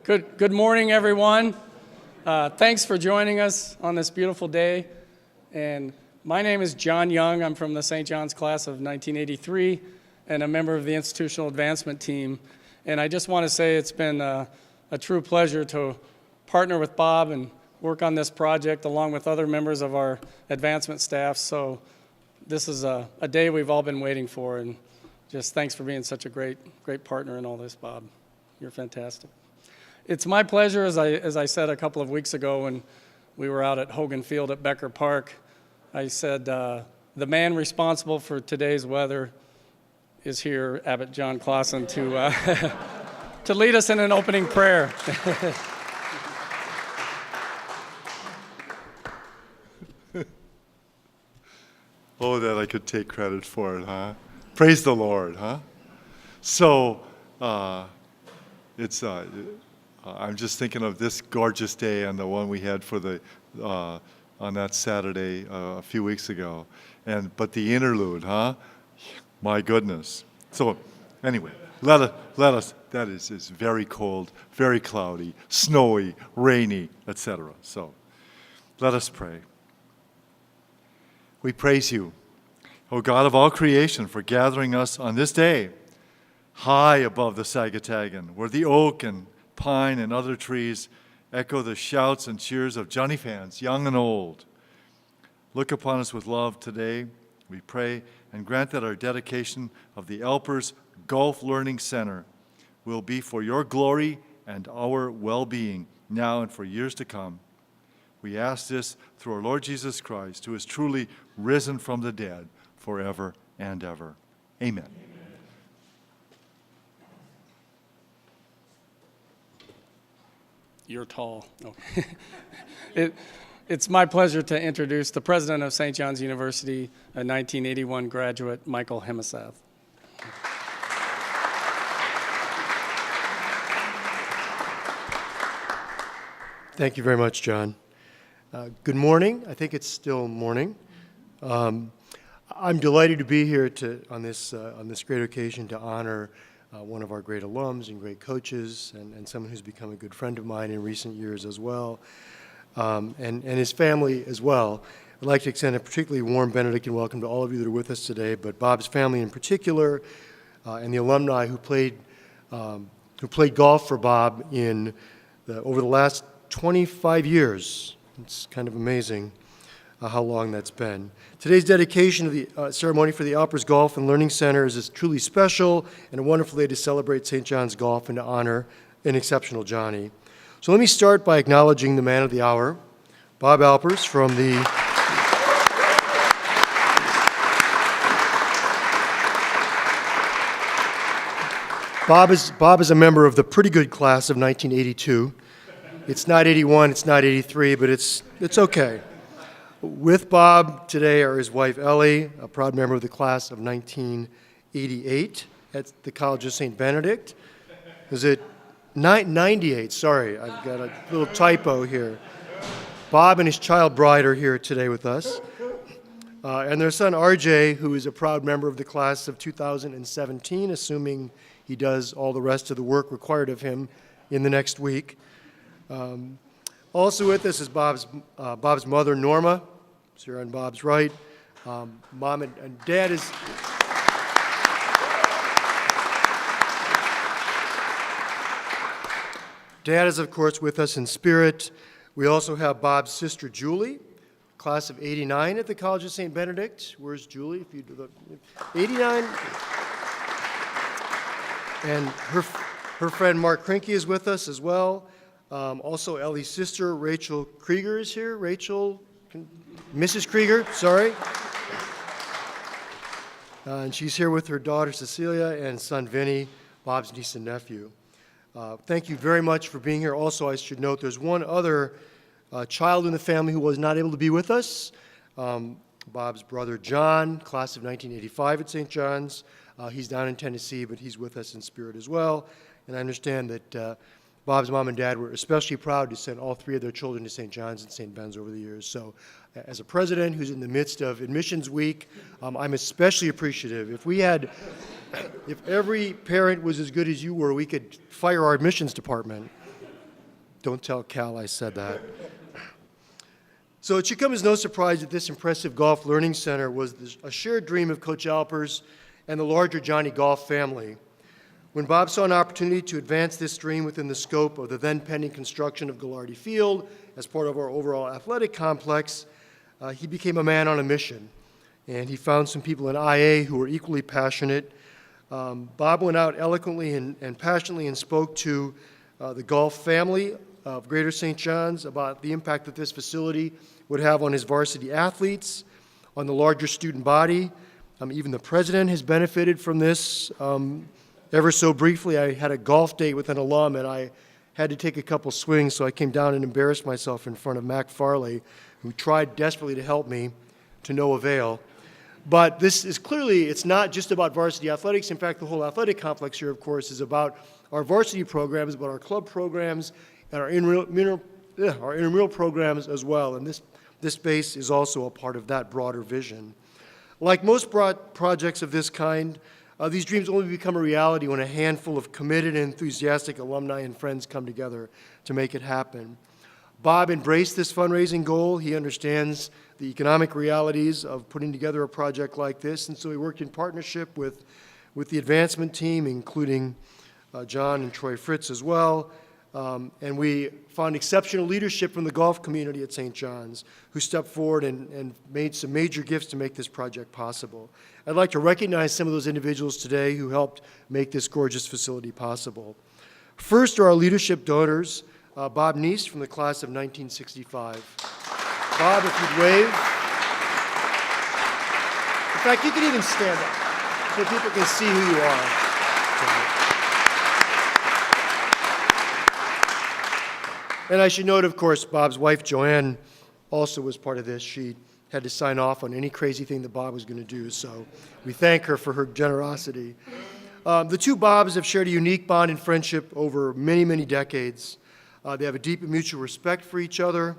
Good morning, everyone. Thanks for joining us on this beautiful day. And my name is John Young. I'm from the St. John's class of 1983 and a member of the institutional advancement team. And I just want to say it's been a true pleasure to partner with Bob and work on this project along with other members of our advancement staff. So this is a day we've all been waiting for. And just thanks for being such a great partner in all this, Bob. You're fantastic. It's my pleasure, as I said a couple of weeks ago when we were out at Hogan Field at Becker Park, I said the man responsible for today's weather is here, Abbot John Clausen, to lead us in an opening prayer. Oh, that I could take credit for it, huh? Praise the Lord, huh? So, I'm just thinking of this gorgeous day and the one we had for on that Saturday a few weeks ago, but the interlude, huh? My goodness. So, anyway, let us. That is very cold, very cloudy, snowy, rainy, etc. So, let us pray. We praise you, O God of all creation, for gathering us on this day high above the Sagatagan, where the oak and pine and other trees echo the shouts and cheers of Johnny fans, young and old. Look upon us with love today, we pray, and grant that our dedication of the Alpers Golf Learning Center will be for your glory and our well-being now and for years to come. We ask this through our Lord Jesus Christ, who is truly risen from the dead forever and ever. Amen. You're tall. No. It's my pleasure to introduce the president of St. John's University, a 1981 graduate, Michael Hemisath. Thank you very much, John. Good morning. I think it's still morning. I'm delighted to be here on this great occasion to honor one of our great alums and great coaches, and someone who's become a good friend of mine in recent years as well, and his family as well. I'd like to extend a particularly warm Benedictine welcome to all of you that are with us today, but Bob's family in particular, and the alumni who played golf for Bob over the last 25 years. It's kind of amazing how long that's been. Today's dedication of the ceremony for the Alpers Golf and Learning Center is truly special and a wonderful day to celebrate St. John's Golf and to honor an exceptional Johnny. So let me start by acknowledging the man of the hour, Bob Alpers from the Bob is a member of the pretty good class of 1982. It's not 81, it's not 83, but it's okay. With Bob today are his wife Ellie, a proud member of the class of 1988 at the College of St. Benedict. Is it 98? Sorry, I've got a little typo here. Bob and his child bride are here today with us. And their son RJ, who is a proud member of the class of 2017, assuming he does all the rest of the work required of him in the next week. Also with us is Bob's mother, Norma. She's here on Bob's right. Mom and Dad is... Dad is, of course, with us in spirit. We also have Bob's sister, Julie, class of 89 at the College of St. Benedict. Where's Julie? If you do the 89. And her friend, Mark Krinke, is with us as well. Also, Ellie's sister, Rachel Krieger, is here. Mrs. Krieger, sorry. And she's here with her daughter, Cecilia, and son, Vinny, Bob's niece and nephew. Thank you very much for being here. Also, I should note there's one other child in the family who was not able to be with us. Bob's brother, John, class of 1985 at St. John's. He's down in Tennessee, but he's with us in spirit as well. And I understand that Bob's mom and dad were especially proud to send all three of their children to St. John's and St. Ben's over the years. So as a president who's in the midst of admissions week, I'm especially appreciative. If every parent was as good as you were, we could fire our admissions department. Don't tell Cal I said that. So it should come as no surprise that this impressive golf learning center was a shared dream of Coach Alpers and the larger Johnny Golf family. When Bob saw an opportunity to advance this dream within the scope of the then pending construction of Gallardi Field as part of our overall athletic complex, he became a man on a mission. And he found some people in IA who were equally passionate. Bob went out eloquently and passionately and spoke to the golf family of Greater St. John's about the impact that this facility would have on his varsity athletes, on the larger student body. Even the president has benefited from this. Ever so briefly, I had a golf date with an alum, and I had to take a couple swings, so I came down and embarrassed myself in front of Mac Farley, who tried desperately to help me, to no avail. But this is clearly, it's not just about varsity athletics. In fact, the whole athletic complex here, of course, is about our varsity programs, about our club programs, and our intramural programs as well. And this space is also a part of that broader vision. Like most broad projects of this kind, these dreams only become a reality when a handful of committed and enthusiastic alumni and friends come together to make it happen. Bob embraced this fundraising goal. He understands the economic realities of putting together a project like this, and so he worked in partnership with the advancement team, including John and Troy Fritz as well. And we found exceptional leadership from the golf community at St. John's, who stepped forward and made some major gifts to make this project possible. I'd like to recognize some of those individuals today who helped make this gorgeous facility possible. First are our leadership donors, Bob Neist from the class of 1965. Bob, if you'd wave. In fact, you can even stand up so people can see who you are. And I should note, of course, Bob's wife, Joanne, also was part of this. She had to sign off on any crazy thing that Bob was going to do, so we thank her for her generosity. The two Bobs have shared a unique bond and friendship over many, many decades. They have a deep mutual respect for each other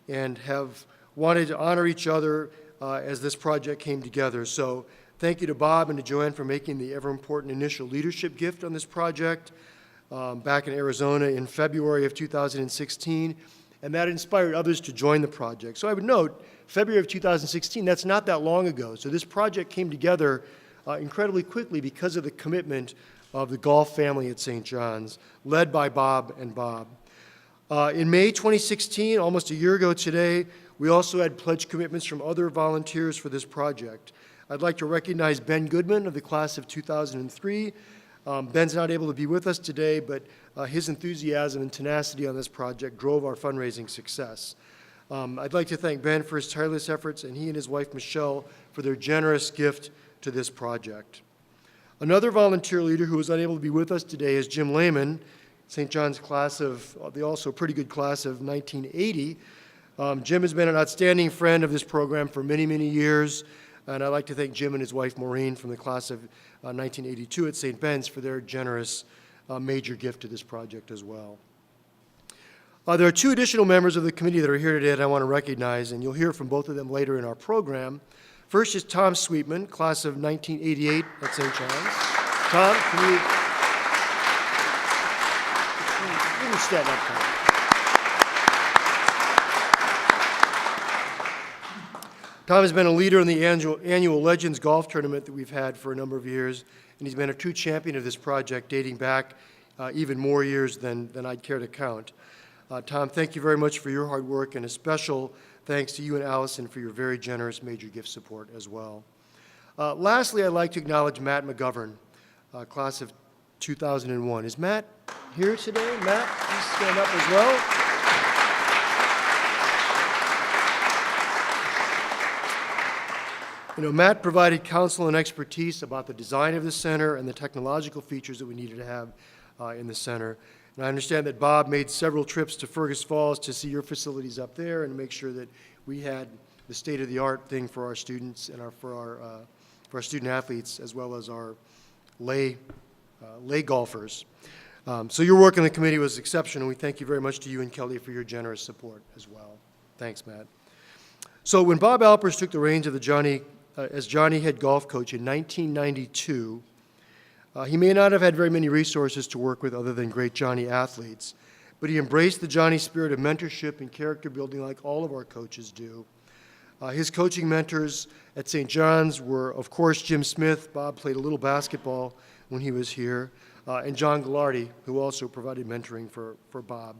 and have wanted to honor each other as this project came together. So thank you to Bob and to Joanne for making the ever-important initial leadership gift on this project back in Arizona in February of 2016, and that inspired others to join the project. So I would note, February of 2016, that's not that long ago. So this project came together incredibly quickly because of the commitment of the golf family at St. John's, led by Bob and Bob. In May 2016, almost a year ago today, we also had pledge commitments from other volunteers for this project. I'd like to recognize Ben Goodman of the class of 2003. Ben's not able to be with us today, but his enthusiasm and tenacity on this project drove our fundraising success. I'd like to thank Ben for his tireless efforts, and he and his wife, Michelle, for their generous gift to this project. Another volunteer leader who was unable to be with us today is Jim Lehman, St. John's class of, the also pretty good class of 1980. Jim has been an outstanding friend of this program for many, many years, and I'd like to thank Jim and his wife, Maureen, from the class of 1982 at St. Ben's for their generous major gift to this project as well. There are two additional members of the committee that are here today that I want to recognize, and you'll hear from both of them later in our program. First is Tom Sweetman, class of 1988 at St. John's. Tom, can you stand up, Tom? Tom has been a leader in the annual Legends Golf Tournament that we've had for a number of years, and he's been a true champion of this project dating back even more years than I'd care to count. Tom, thank you very much for your hard work, and a special thanks to you and Allison for your very generous major gift support as well. Lastly, I'd like to acknowledge Matt McGovern, class of 2001. Is Matt here today? Matt, please stand up as well. You know, Matt provided counsel and expertise about the design of the center and the technological features that we needed to have in the center. And I understand that Bob made several trips to Fergus Falls to see your facilities up there and make sure that we had the state-of-the-art thing for our students and for our student athletes, as well as our lay golfers. So your work in the committee was exceptional. We thank you very much to you and Kelly for your generous support as well. Thanks, Matt. So when Bob Alpers took the reins of the as Johnny head golf coach in 1992, he may not have had very many resources to work with other than great Johnny athletes, but he embraced the Johnny spirit of mentorship and character building like all of our coaches do. His coaching mentors at St. John's were, of course, Jim Smith. Bob played a little basketball when he was here, and John Gallardi, who also provided mentoring for Bob.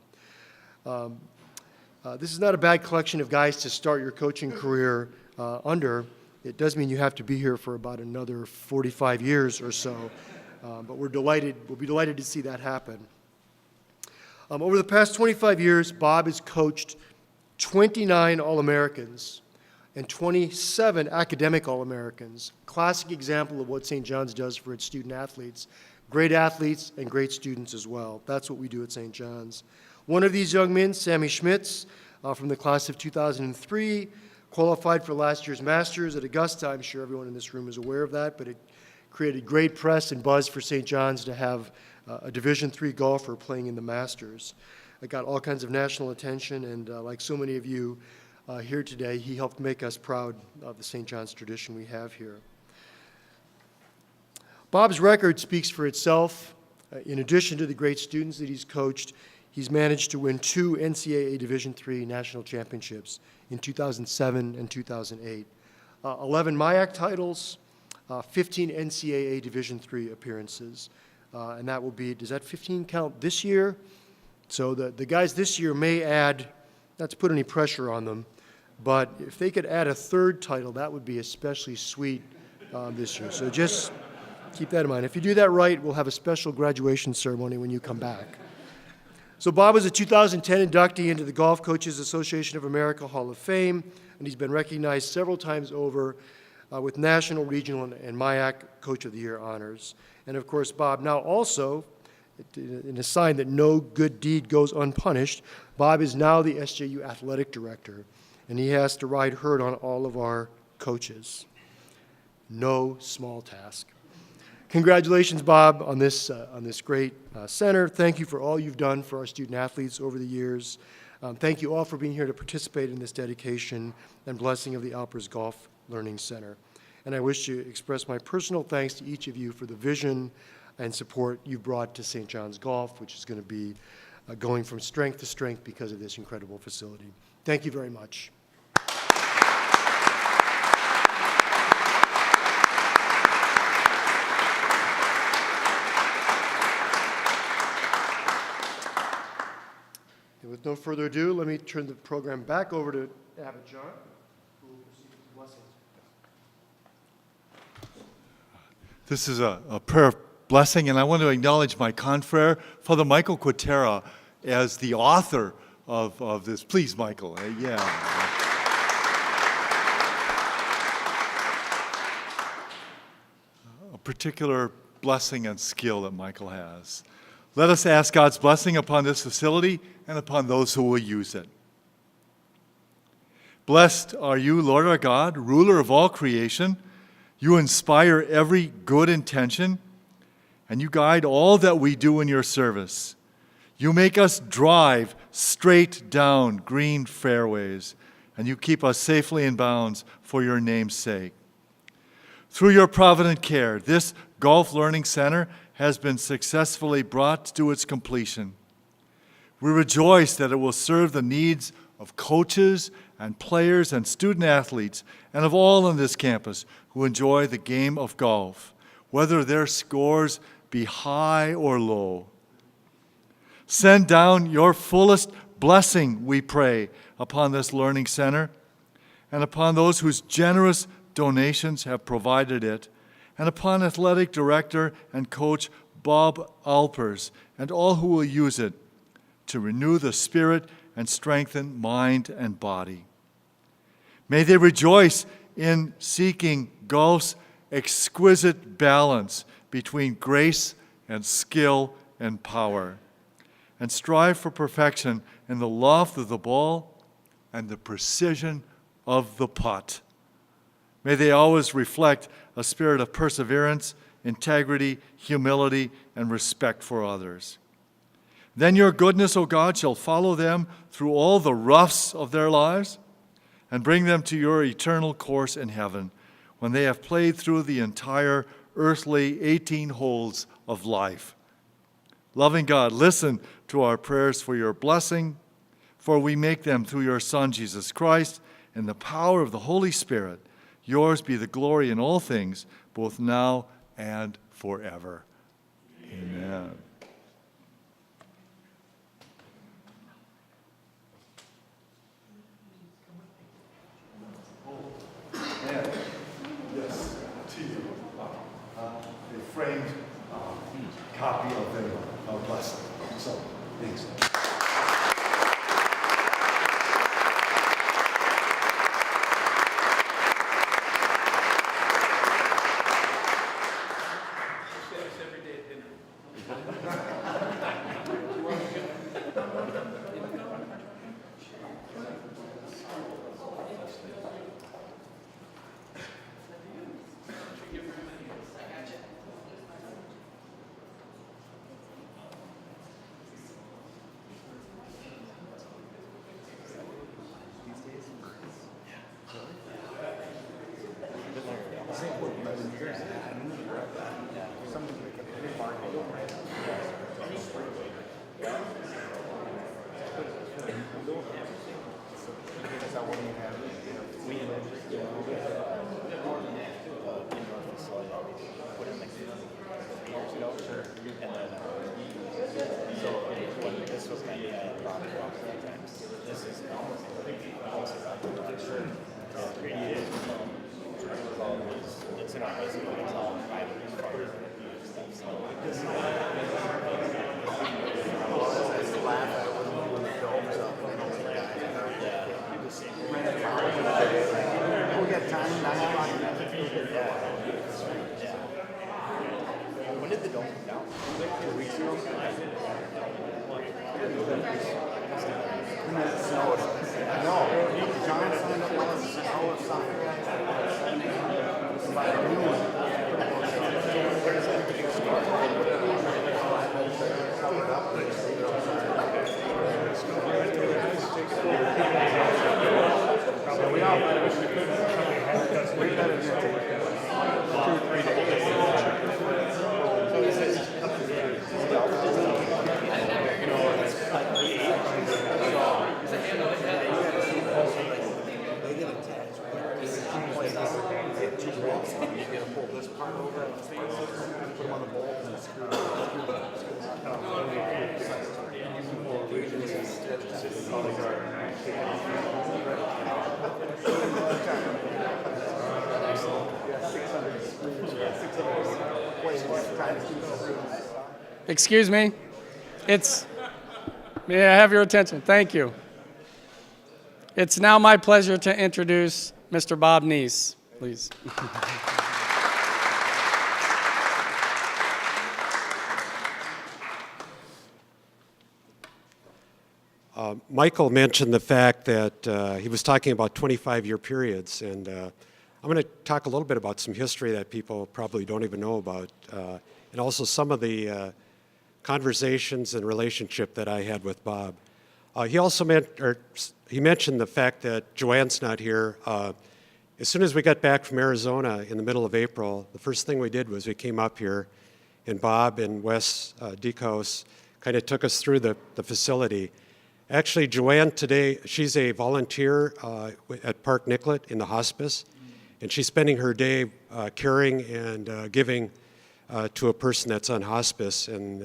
This is not a bad collection of guys to start your coaching career under. It does mean you have to be here for about another 45 years or so, but we'll be delighted to see that happen. Over the past 25 years, Bob has coached 29 All-Americans and 27 academic All-Americans. Classic example of what St. John's does for its student athletes. Great athletes and great students as well. That's what we do at St. John's. One of these young men, Sammy Schmitz, from the class of 2003, qualified for last year's Masters at Augusta. I'm sure everyone in this room is aware of that, but it created great press and buzz for St. John's to have a Division III golfer playing in the Masters. It got all kinds of national attention, and like so many of you here today, he helped make us proud of the St. John's tradition we have here. Bob's record speaks for itself. In addition to the great students that he's coached, he's managed to win 2 NCAA Division III national championships in 2007 and 2008, 11 MIAC titles, 15 NCAA Division III appearances, and that will be, does that 15 count this year? So the guys this year may add, not to put any pressure on them, but if they could add a 3rd title, that would be especially sweet this year. So just keep that in mind. If you do that right, we'll have a special graduation ceremony when you come back. So Bob was a 2010 inductee into the Golf Coaches Association of America Hall of Fame, and he's been recognized several times over with national, regional, and MIAC Coach of the Year honors. And of course, Bob now also, in a sign that no good deed goes unpunished, Bob is now the SJU Athletic Director, and he has to ride herd on all of our coaches. No small task. Congratulations, Bob, on this great center. Thank you for all you've done for our student athletes over the years. Thank you all for being here to participate in this dedication and blessing of the Alpers Golf Learning Center. And I wish to express my personal thanks to each of you for the vision and support you've brought to St. John's Golf, which is going to be going from strength to strength because of this incredible facility. Thank you very much. And with no further ado, let me turn the program back over to Abbot John, who will proceed with the blessings. This is a prayer of blessing, and I want to acknowledge my confrere, Father Michael Quatera, as the author of this. Please, Michael. Yeah. A particular blessing and skill that Michael has. Let us ask God's blessing upon this facility and upon those who will use it. Blessed are you, Lord our God, ruler of all creation. You inspire every good intention, and you guide all that we do in your service. You make us drive straight down green fairways, and you keep us safely in bounds for your name's sake. Through your provident care, this Golf Learning Center has been successfully brought to its completion. We rejoice that it will serve the needs of coaches and players and student athletes and of all on this campus who enjoy the game of golf, whether their scores be high or low. Send down your fullest blessing, we pray, upon this learning center and upon those whose generous donations have provided it, and upon athletic director and coach Bob Alpers and all who will use it to renew the spirit and strengthen mind and body. May they rejoice in seeking golf's exquisite balance between grace and skill and power, and strive for perfection in the loft of the ball and the precision of the putt. May they always reflect a spirit of perseverance, integrity, humility, and respect for others. Then your goodness, O God, shall follow them through all the roughs of their lives and bring them to your eternal course in heaven when they have played through the entire earthly 18 holes of life. Loving God, listen to our prayers for your blessing, for we make them through your Son, Jesus Christ, in the power of the Holy Spirit. Yours be the glory in all things, both now and forever. Amen. Yes, to you, a framed copy of a blessing. So, thanks. When did the dome come down? 2 weeks ago. No, John signed up all the stuff. Where does everything So we all we better get 2 or 3 days. You gotta pull this part over, put them on the bolt and screw Excuse me. May I have your attention? Thank you. It's now my pleasure to introduce Mr. Bob Neese, please. Michael mentioned the fact that he was talking about 25-year periods, and I'm going to talk a little bit about some history that people probably don't even know about, and also some of the conversations and relationship that I had with Bob. He also mentioned the fact that Joanne's not here. As soon as we got back from Arizona in the middle of April, the first thing we did was we came up here, and Bob and Wes Deekhouse kind of took us through the facility. Actually, Joanne today, she's a volunteer at Park Nicollet in the hospice, and she's spending her day caring and giving to a person that's on hospice, and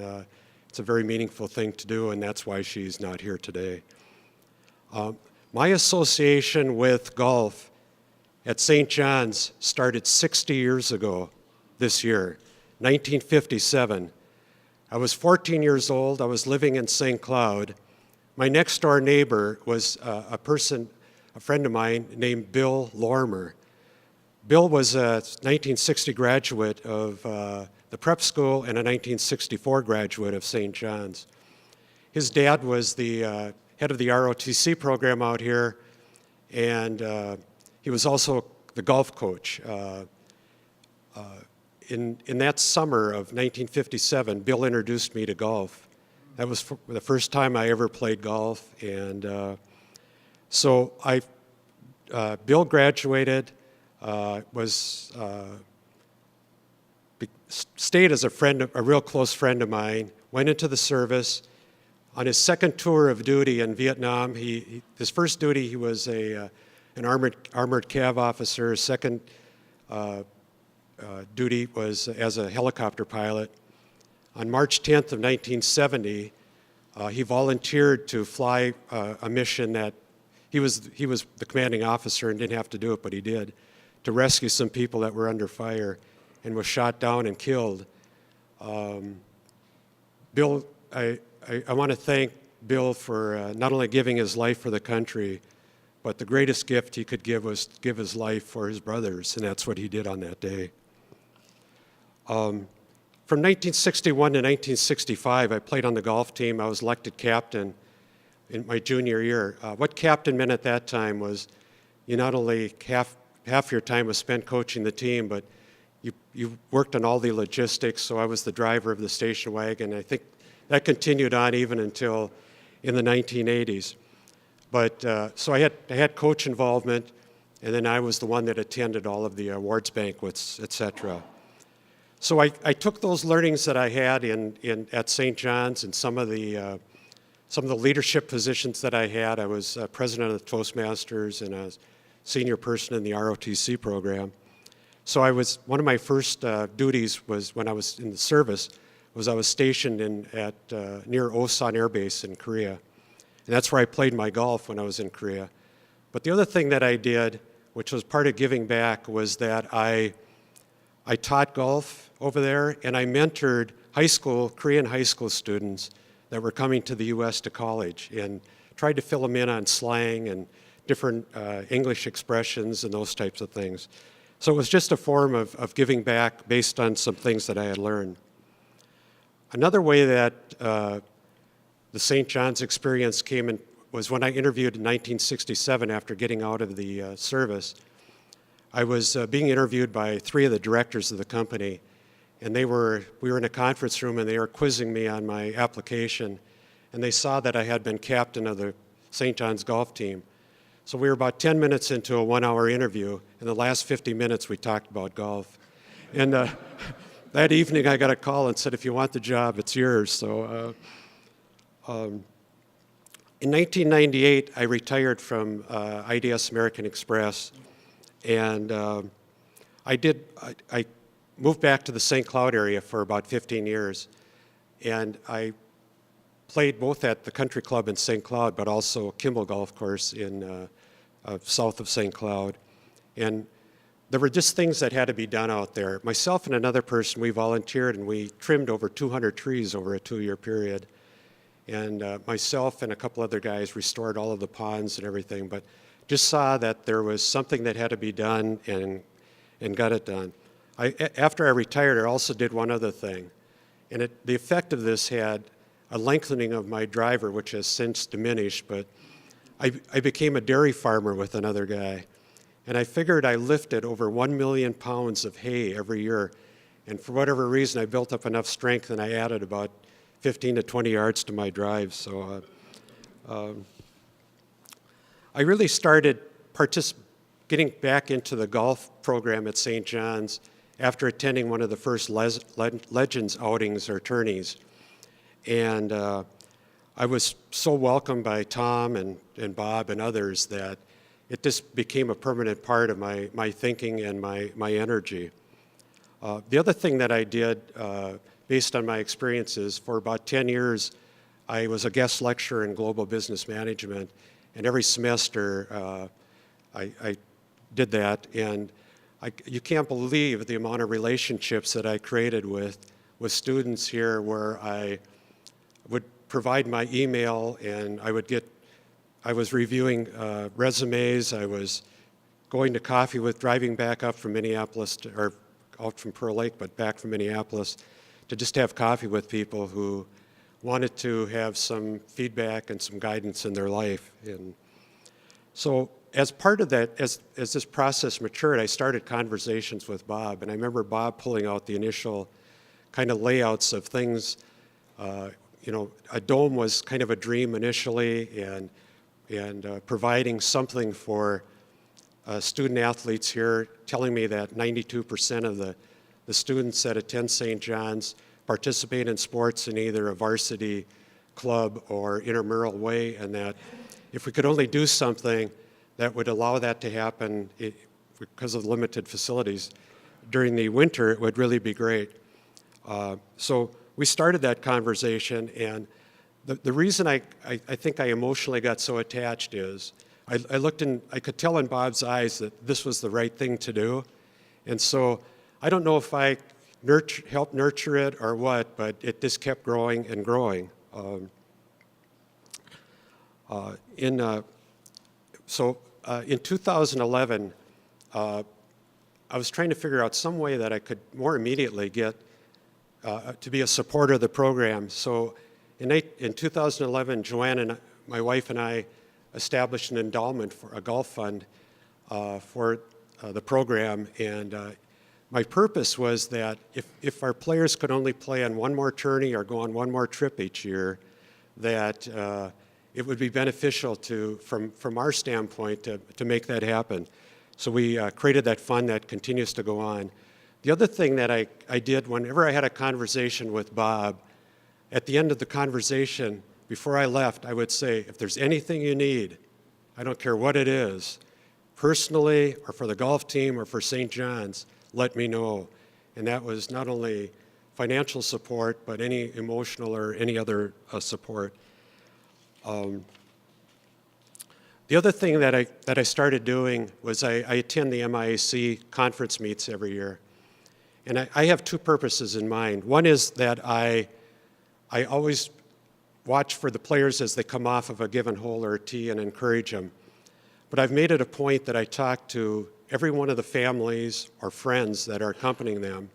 it's a very meaningful thing to do, and that's why she's not here today. My association with golf at St. John's started 60 years ago this year, 1957. I was 14 years old. I was living in St. Cloud. My next door neighbor was a friend of mine named Bill Lorimer. Bill was a 1960 graduate of the prep school and a 1964 graduate of St. John's. His dad was the head of the ROTC program out here, and he was also the golf coach. In that summer of 1957, Bill introduced me to golf. That was the first time I ever played golf, and so Bill graduated, stayed as a real close friend of mine. went into the service. On his second tour of duty in Vietnam, his first duty, he was an armored cav officer. His second duty was as a helicopter pilot. On March 10th of 1970, he volunteered to fly a mission that he was the commanding officer and didn't have to do it, but he did, to rescue some people that were under fire, and was shot down and killed. Bill, I want to thank Bill for not only giving his life for the country, but the greatest gift he could give was give his life for his brothers, and that's what he did on that day. From 1961 to 1965, I played on the golf team. I was elected captain in my junior year. What captain meant at that time was you not only half your time was spent coaching the team, but you worked on all the logistics, so I was the driver of the station wagon. I think that continued on even until in the 1980s. But so I had coach involvement, and then I was the one that attended all of the awards banquets, et cetera. So I took those learnings that I had at St. John's and some of the leadership positions that I had. I was president of the Toastmasters and a senior person in the ROTC program. So one of my first duties was when I was in the service was I was stationed near Osan Air Base in Korea. And that's where I played my golf when I was in Korea. But the other thing that I did, which was part of giving back, was that I taught golf over there, and I mentored Korean high school students that were coming to the U.S. to college, and tried to fill them in on slang and different English expressions and those types of things. So it was just a form of giving back based on some things that I had learned. Another way that the St. John's experience came in was when I interviewed in 1967 after getting out of the service. I was being interviewed by 3 of the directors of the company, and we were in a conference room, and they were quizzing me on my application, and they saw that I had been captain of the St. John's golf team. So we were about 10 minutes into a 1-hour interview. In the last 50 minutes, we talked about golf. And that evening, I got a call and said, if you want the job, it's yours. So in 1998, I retired from IDS American Express, and I moved back to the St. Cloud area for about 15 years, and I played both at the country club in St. Cloud, but also Kimball Golf Course in south of St. Cloud. And there were just things that had to be done out there. Myself and another person, we volunteered, and we trimmed over 200 trees over a 2-year period. And myself and a couple other guys restored all of the ponds and everything, but just saw that there was something that had to be done and got it done. After I retired, I also did one other thing. And the effect of this had a lengthening of my driver, which has since diminished, but I became a dairy farmer with another guy. And I figured I lifted over 1 million pounds of hay every year. And for whatever reason, I built up enough strength, and I added about 15 to 20 yards to my drive. So I really started getting back into the golf program at St. John's after attending one of the first Legends outings or tourneys. And I was so welcomed by Tom and Bob and others that it just became a permanent part of my thinking and my energy. The other thing that I did, based on my experiences, for about 10 years, I was a guest lecturer in global business management, and every semester I did that, and you can't believe the amount of relationships that I created with students here, where I would provide my email, and I was reviewing resumes, I was going to coffee driving back up from Minneapolis, or out from Pearl Lake, but back from Minneapolis, to just have coffee with people who wanted to have some feedback and some guidance in their life. And so as part of that, as this process matured, I started conversations with Bob, and I remember Bob pulling out the initial kind of layouts of things. A dome was kind of a dream initially, and providing something for student athletes here, telling me that 92% of the students that attend St. John's participate in sports in either a varsity club or intramural way, and that if we could only do something that would allow that to happen because of limited facilities during the winter, it would really be great. So we started that conversation, and the reason I think I emotionally got so attached is I looked in, I could tell in Bob's eyes that this was the right thing to do. And so I don't know if I helped nurture it or what, but it just kept growing and growing. In 2011, I was trying to figure out some way that I could more immediately get to be a supporter of the program. So in 2011, Joanne and my wife and I established an endowment for a golf fund for the program. And my purpose was that if our players could only play on one more tourney or go on one more trip each year, that it would be beneficial from our standpoint to make that happen. So we created that fund that continues to go on. The other thing that I did whenever I had a conversation with Bob, at the end of the conversation, before I left, I would say, if there's anything you need, I don't care what it is, personally or for the golf team or for St. John's, let me know. And that was not only financial support, but any emotional or any other support. The other thing that I started doing was I attend the MIAC conference meets every year. And I have two purposes in mind. One is that I always watch for the players as they come off of a given hole or a tee and encourage them. But I've made it a point that I talk to every one of the families or friends that are accompanying them.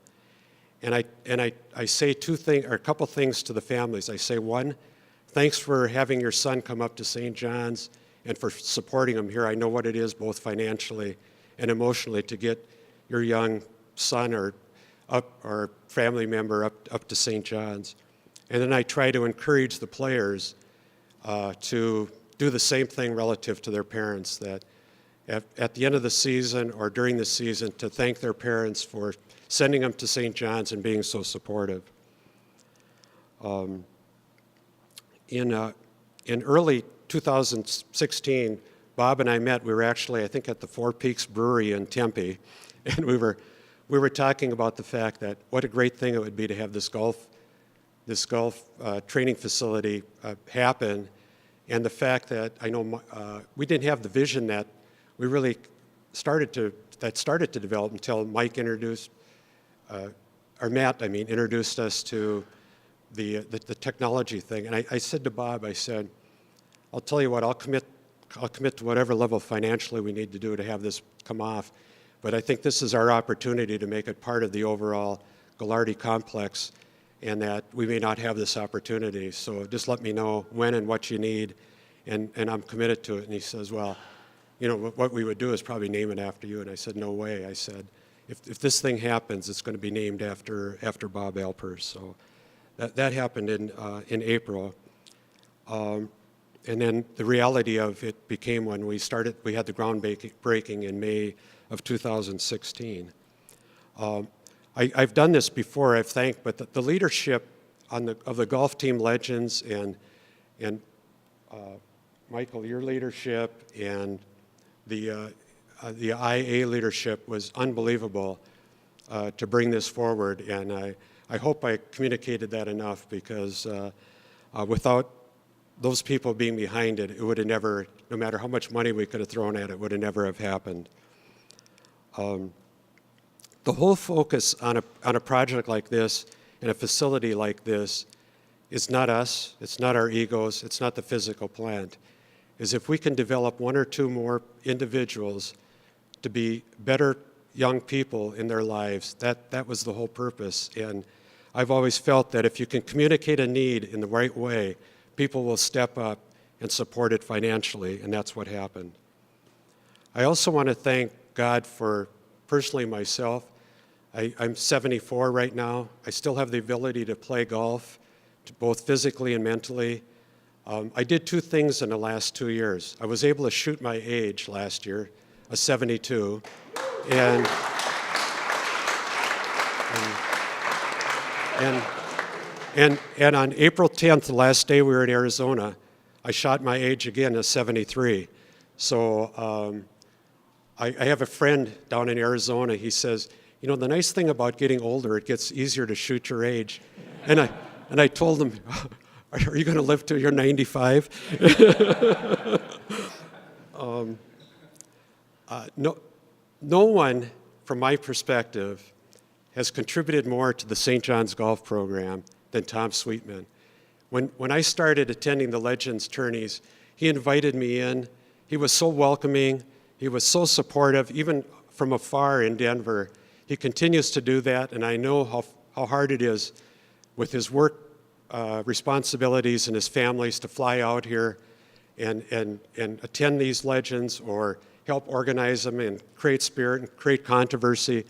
And I say a couple things to the families. I say, one, thanks for having your son come up to St. John's and for supporting him here. I know what it is, both financially and emotionally, to get your young son or family member up to St. John's. And then I try to encourage the players to do the same thing relative to their parents, that at the end of the season or during the season, to thank their parents for sending them to St. John's and being so supportive. In early 2016, Bob and I met. We were actually, I think, at the Four Peaks Brewery in Tempe, and we were talking about the fact that what a great thing it would be to have this golf training facility happen, and the fact that I know we didn't have the vision that we really started to develop until Mike introduced, or Matt, introduced us to the technology thing. And I said to Bob, I said, I'll tell you what, I'll commit to whatever level financially we need to do to have this come off. But I think this is our opportunity to make it part of the overall Ghilardi complex, and that we may not have this opportunity. So just let me know when and what you need, and I'm committed to it. And he says, well, you know, what we would do is probably name it after you. And I said, no way. I said, if this thing happens, it's going to be named after Bob Alpers. So that happened in April. And then the reality of it became when we had the groundbreaking in May of 2016. I've done this before, I've thanked, but the leadership of the golf team legends and Michael, your leadership, and the IA leadership was unbelievable to bring this forward. And I hope I communicated that enough, because without those people being behind it, it would have never, no matter how much money we could have thrown at it, would have never have happened. The whole focus on a project like this and a facility like this is not us, it's not our egos, it's not the physical plant. Is if we can develop one or two more individuals to be better young people in their lives, that was the whole purpose. And I've always felt that if you can communicate a need in the right way, people will step up and support it financially, and that's what happened. I also want to thank God for, personally myself, I'm 74 right now. I still have the ability to play golf, both physically and mentally. I did two things in the last 2 years. I was able to shoot my age last year, a 72, and And on April 10th, the last day we were in Arizona, I shot my age again as 73. So I have a friend down in Arizona. He says, you know, the nice thing about getting older, it gets easier to shoot your age. And I told him, are you going to live till you're 95? No one, from my perspective, has contributed more to the St. John's Golf Program than Tom Sweetman. When I started attending the Legends tourneys, he invited me in. He was so welcoming. He was so supportive, even from afar in Denver. He continues to do that, and I know how hard it is with his work responsibilities and his families to fly out here and attend these Legends or help organize them and create spirit and create controversy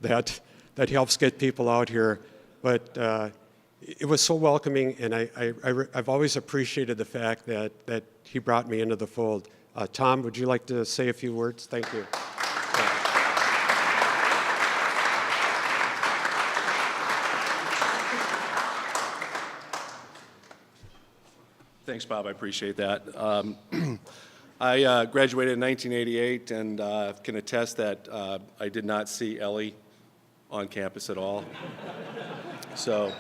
that helps get people out here. But it was so welcoming, and I've always appreciated the fact that he brought me into the fold. Tom, would you like to say a few words? Thank you. Thanks, Bob. I appreciate that. I graduated in 1988 and can attest that I did not see Ellie on campus at all. So,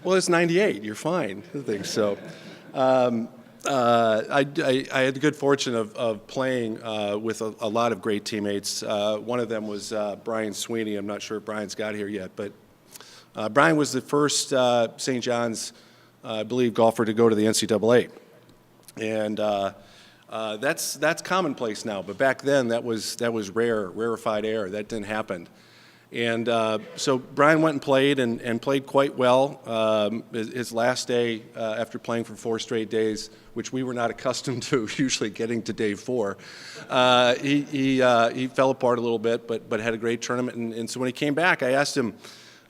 well, it's 98. You're fine. I think so. I had the good fortune of playing with a lot of great teammates. One of them was Brian Sweeney. I'm not sure if Brian's got here yet, but Brian was the first St. John's, I believe, golfer to go to the NCAA. And that's commonplace now, but back then that was rarefied air. That didn't happen. And so Brian went and played quite well. His last day, after playing for 4 straight days, which we were not accustomed to, usually getting to day 4, he fell apart a little bit, but had a great tournament. And so when he came back, I asked him,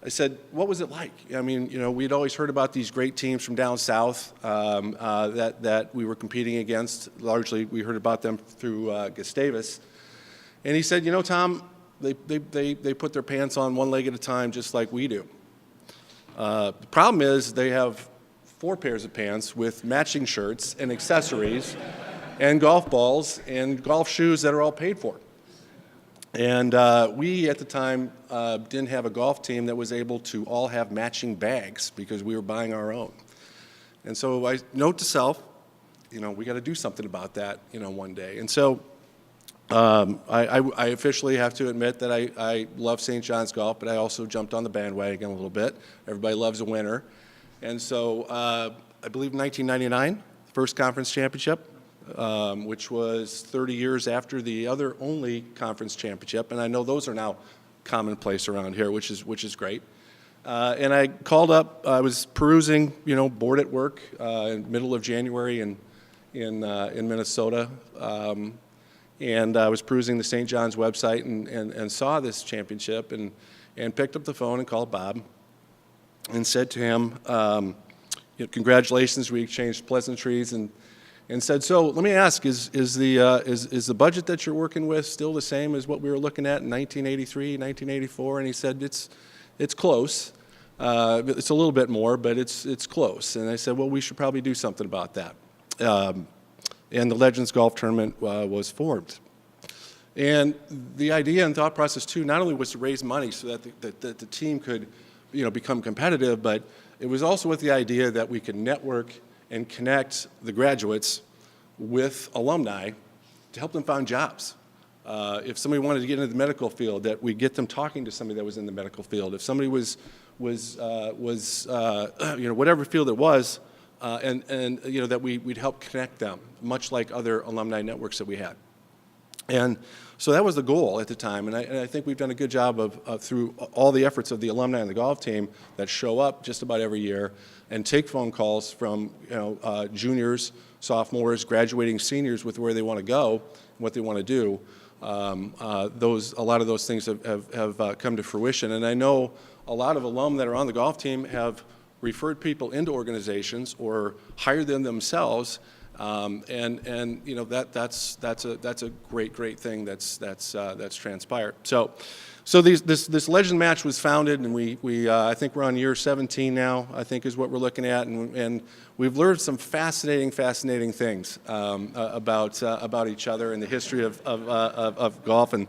I said, what was it like? I mean, you know, we'd always heard about these great teams from down south that we were competing against. Largely, we heard about them through Gustavus. And he said, you know, Tom, they put their pants on one leg at a time, just like we do. The problem is they have 4 pairs of pants with matching shirts and accessories and golf balls and golf shoes that are all paid for. And we, at the time, didn't have a golf team that was able to all have matching bags because we were buying our own. And so I note to self, you know, we got to do something about that, you know, one day. And so I officially have to admit that I love St. John's golf, but I also jumped on the bandwagon a little bit. Everybody loves a winner. And so I believe in 1999, first conference championship, which was 30 years after the other only conference championship, and I know those are now commonplace around here, which is great. And I called up. I was perusing, you know, bored at work in the middle of January in Minnesota, and I was perusing the St. John's website and saw this championship and picked up the phone and called Bob and said to him, you know, congratulations. We exchanged pleasantries and said, so let me ask, is the budget that you're working with still the same as what we were looking at in 1983, 1984? And he said, it's close. It's a little bit more, but it's close. And I said, well, we should probably do something about that. And the Legends Golf Tournament was formed. And the idea and thought process, too, not only was to raise money so that the team could, you know, become competitive, but it was also with the idea that we could network and connect the graduates with alumni to help them find jobs. If somebody wanted to get into the medical field, that we get them talking to somebody that was in the medical field. If somebody was you know, whatever field it was, and you know, that we'd help connect them, much like other alumni networks that we had. And so that was the goal at the time, and I think we've done a good job of through all the efforts of the alumni and the golf team that show up just about every year and take phone calls from, you know, juniors, sophomores, graduating seniors with where they want to go, what they want to do. A lot of those things have come to fruition, and I know a lot of alum that are on the golf team have referred people into organizations or hired them themselves And you know, that's a great thing that's transpired. So this legend match was founded, and we I think we're on year 17 now, I think is what we're looking at, and we've learned some fascinating things about each other and the history of golf and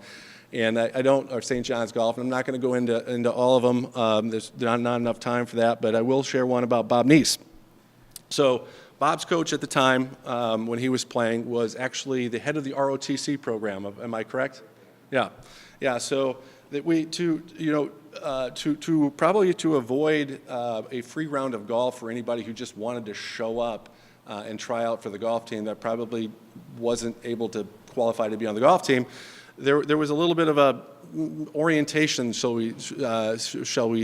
I don't, or St. John's golf, and I'm not going to go into all of them. There's not enough time for that, but I will share one about Bob Neese. So Bob's coach at the time, when he was playing, was actually the head of the ROTC program. Am I correct? Yeah. So that to avoid a free round of golf for anybody who just wanted to show up and try out for the golf team that probably wasn't able to qualify to be on the golf team, there was a little bit of a orientation, shall we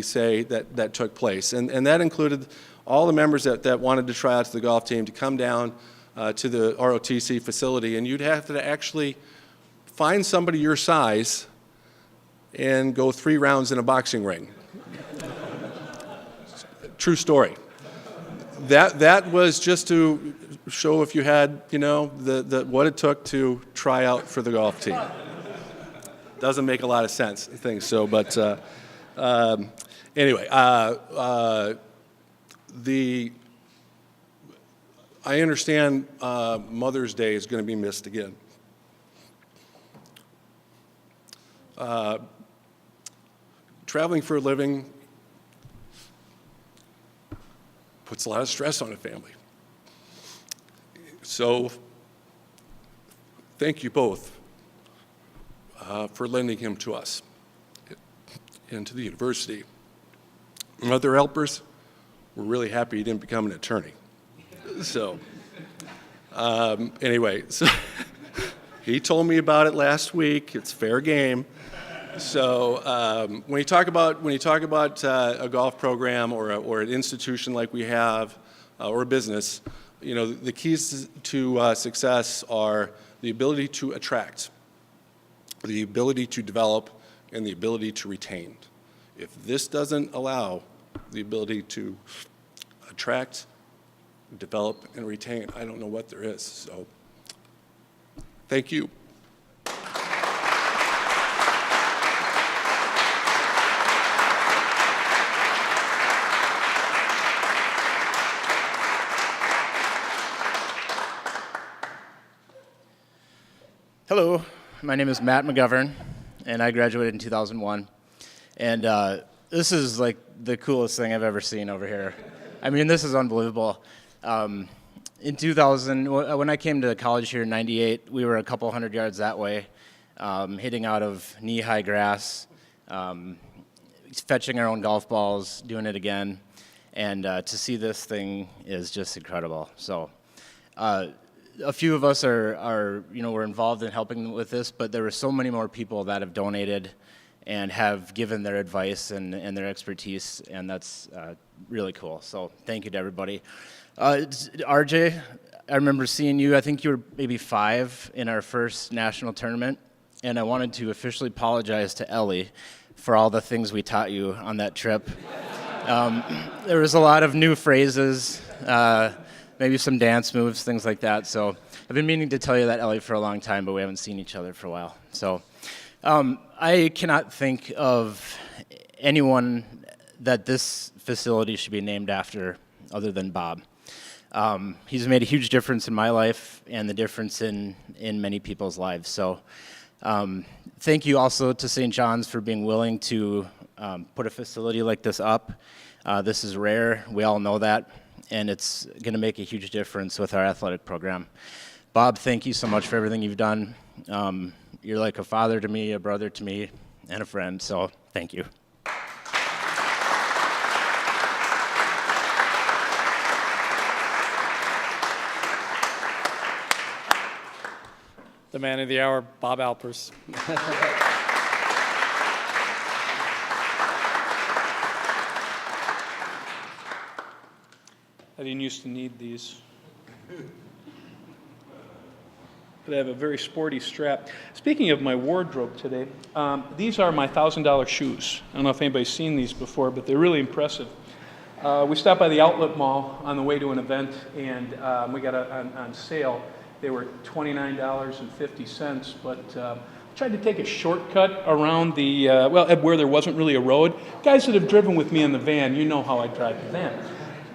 say, that took place, and that included all the members that wanted to try out to the golf team to come down to the ROTC facility, and you'd have to actually find somebody your size and go 3 rounds in a boxing ring. True story. That was just to show if you had, you know, what it took to try out for the golf team. Doesn't make a lot of sense, I think so, but anyway, I understand Mother's Day is going to be missed again. Traveling for a living puts a lot of stress on a family. So thank you both for lending him to us and to the university. Mother Alpers, we're really happy you didn't become an attorney. So anyway, so he told me about it last week. It's fair game. So when you talk about a golf program or an institution like we have, or a business, you know, the keys to success are the ability to attract, the ability to develop, and the ability to retain. If this doesn't allow the ability to attract, develop, and retain, I don't know what there is. So thank you. Hello, my name is Matt McGovern, and I graduated in 2001. And this is like the coolest thing I've ever seen over here. I mean, this is unbelievable. In 2000, when I came to college here in '98, we were a couple hundred yards that way, hitting out of knee-high grass, fetching our own golf balls, doing it again. And to see this thing is just incredible. So. A few of us were involved in helping with this, but there were so many more people that have donated and have given their advice and their expertise, and that's really cool. So thank you to everybody. RJ, I remember seeing you, I think you were maybe 5 in our first national tournament, and I wanted to officially apologize to Ellie for all the things we taught you on that trip. There was a lot of new phrases, maybe some dance moves, things like that. So I've been meaning to tell you that, Ellie, for a long time, but we haven't seen each other for a while. So I cannot think of anyone that this facility should be named after other than Bob. He's made a huge difference in my life and the difference in many people's lives. So thank you also to St. John's for being willing to put a facility like this up. This is rare. We all know that. And it's going to make a huge difference with our athletic program. Bob, thank you so much for everything you've done. You're like a father to me, a brother to me, and a friend, so thank you. The man of the hour, Bob Alpers. I didn't used to need these. But I have a very sporty strap. Speaking of my wardrobe today, these are my $1,000 shoes. I don't know if anybody's seen these before, but they're really impressive. We stopped by the outlet mall on the way to an event, and we got on sale. They were $29.50, but tried to take a shortcut around the, where there wasn't really a road. Guys that have driven with me in the van, you know how I drive the van.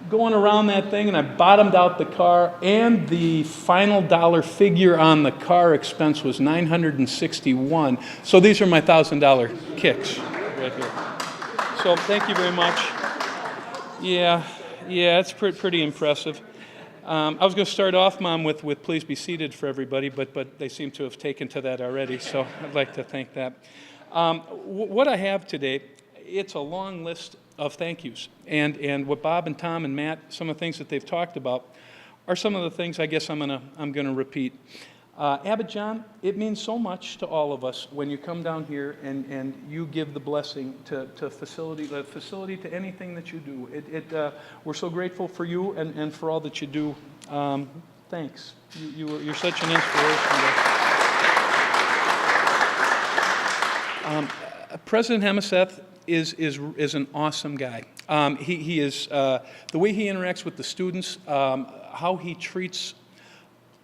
Going around that thing, and I bottomed out the car, and the final dollar figure on the car expense was $961. So these are my $1,000 kicks right here. So thank you very much. Yeah, it's pretty impressive. I was going to start off, Mom, with please be seated for everybody, but they seem to have taken to that already, so I'd like to thank that. What I have today, it's a long list of thank yous. And what Bob and Tom and Matt, some of the things that they've talked about, are some of the things I guess I'm gonna repeat. Abbot John, it means so much to all of us when you come down here and you give the blessing to facility to anything that you do. We're so grateful for you and for all that you do. Thanks. You're such an inspiration. President Hemiseth is an awesome guy. He is the way he interacts with the students, how he treats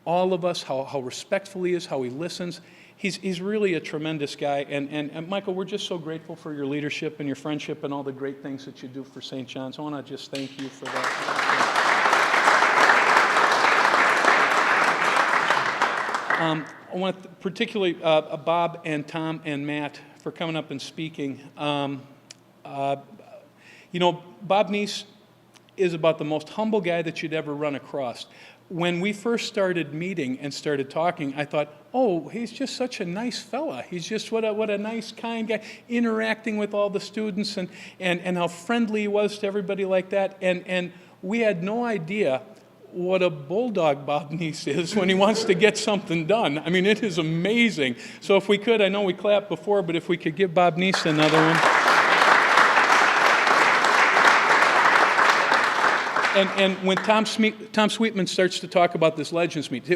all of us, how respectful he is, how he listens. He's really a tremendous guy. And Michael, we're just so grateful for your leadership and your friendship and all the great things that you do for St. John's. I want to just thank you for that. I want particularly Bob and Tom and Matt for coming up and speaking. Bob Neese is about the most humble guy that you'd ever run across. When we first started meeting and started talking, I thought, oh, he's just such a nice fella. He's just what a nice, kind guy, interacting with all the students and how friendly he was to everybody like that. And we had no idea what a bulldog Bob Neese is when he wants to get something done. I mean, it is amazing. So if we could, I know we clapped before, but if we could give Bob Neese another one. And when Tom Sweetman starts to talk about this Legends Meet,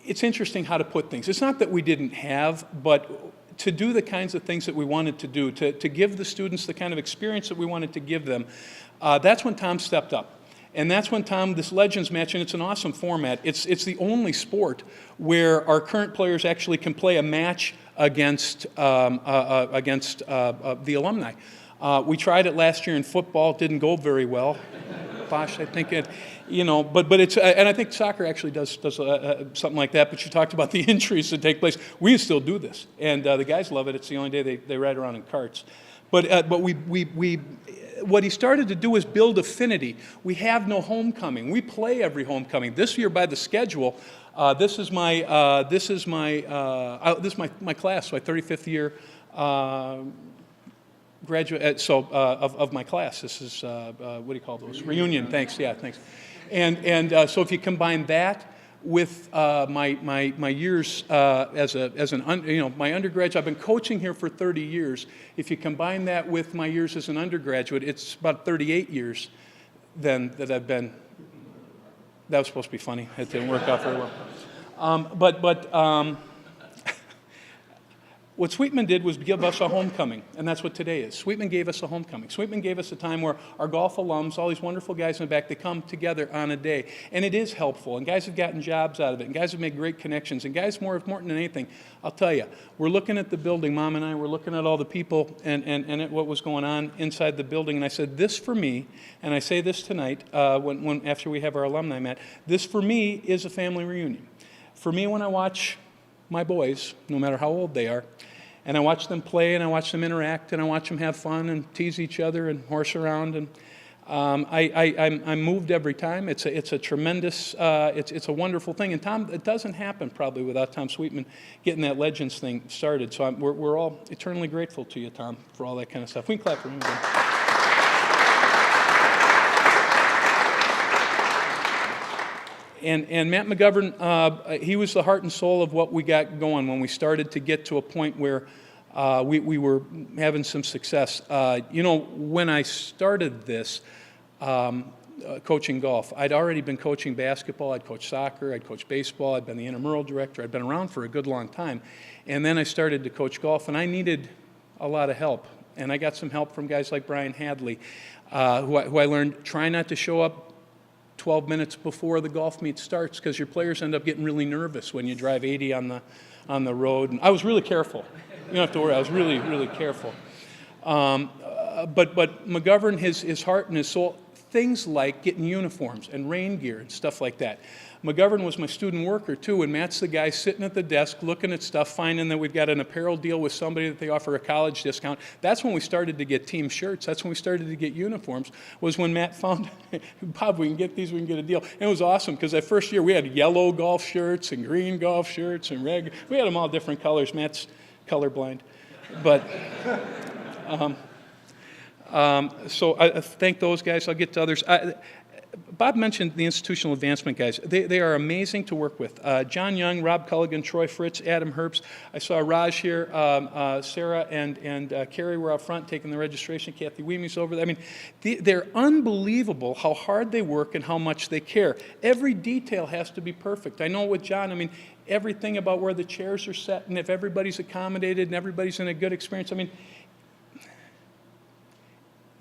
it's interesting how to put things. It's not that we didn't have, but to do the kinds of things that we wanted to do, to give the students the kind of experience that we wanted to give them, that's when Tom stepped up. And that's when this Legends match, and it's an awesome format, it's the only sport where our current players actually can play a match against the alumni. We tried it last year in football. It didn't go very well. Bosh, I think but it's, and I think soccer actually does something like that, but you talked about the injuries that take place. We still do this, and the guys love it. It's the only day they ride around in carts. But what he started to do is build affinity. We have no homecoming. We play every homecoming. This year, by the schedule, this is my class, my 35th year graduate. Of my class, this is what do you call those? Reunion. Thanks. Yeah, thanks. And so if you combine that with my years my undergraduate, I've been coaching here for 30 years. If you combine that with my years as an undergraduate, it's about 38 years then that I've been. That was supposed to be funny. It didn't work out very well. What Sweetman did was give us a homecoming, and that's what today is. Sweetman gave us a homecoming. Sweetman gave us a time where our golf alums, all these wonderful guys in the back, they come together on a day, and it is helpful, and guys have gotten jobs out of it, and guys have made great connections, and guys, more important than anything, I'll tell you, we're looking at the building, Mom and I, we're looking at all the people and at what was going on inside the building, and I said, this for me, and I say this tonight, after we have our alumni mat, this for me is a family reunion. For me, when I watch my boys, no matter how old they are, and I watch them play, and I watch them interact, and I watch them have fun and tease each other and horse around, and I'm moved every time. It's a tremendous, it's a wonderful thing. And Tom, it doesn't happen probably without Tom Sweetman getting that Legends thing started. So we're all eternally grateful to you, Tom, for all that kind of stuff. We can clap for him again. And Matt McGovern, he was the heart and soul of what we got going when we started to get to a point where we were having some success. When I started this, coaching golf, I'd already been coaching basketball, I'd coached soccer, I'd coached baseball, I'd been the intramural director, I'd been around for a good long time. And then I started to coach golf, and I needed a lot of help. And I got some help from guys like Brian Hadley, who I learned, try not to show up 12 minutes before the golf meet starts, because your players end up getting really nervous when you drive 80 on the road. And I was really careful. You don't have to worry. I was really, really careful. But McGovern, his heart and his soul, things like getting uniforms and rain gear and stuff like that. McGovern was my student worker too, and Matt's the guy sitting at the desk looking at stuff, finding that we've got an apparel deal with somebody that they offer a college discount. That's when we started to get team shirts. That's when we started to get uniforms, was when Matt found, Bob, we can get these, we can get a deal. And it was awesome, because that first year we had yellow golf shirts and green golf shirts and red. We had them all different colors. Matt's colorblind. But so I thank those guys. I'll get to others. Bob mentioned the institutional advancement guys. They are amazing to work with. John Young, Rob Culligan, Troy Fritz, Adam Herbst. I saw Raj here. Sarah and Carrie were out front taking the registration. Kathy Weemy's over there. I mean, they're unbelievable how hard they work and how much they care. Every detail has to be perfect. I know with John, I mean, everything about where the chairs are set and if everybody's accommodated and everybody's in a good experience. I mean,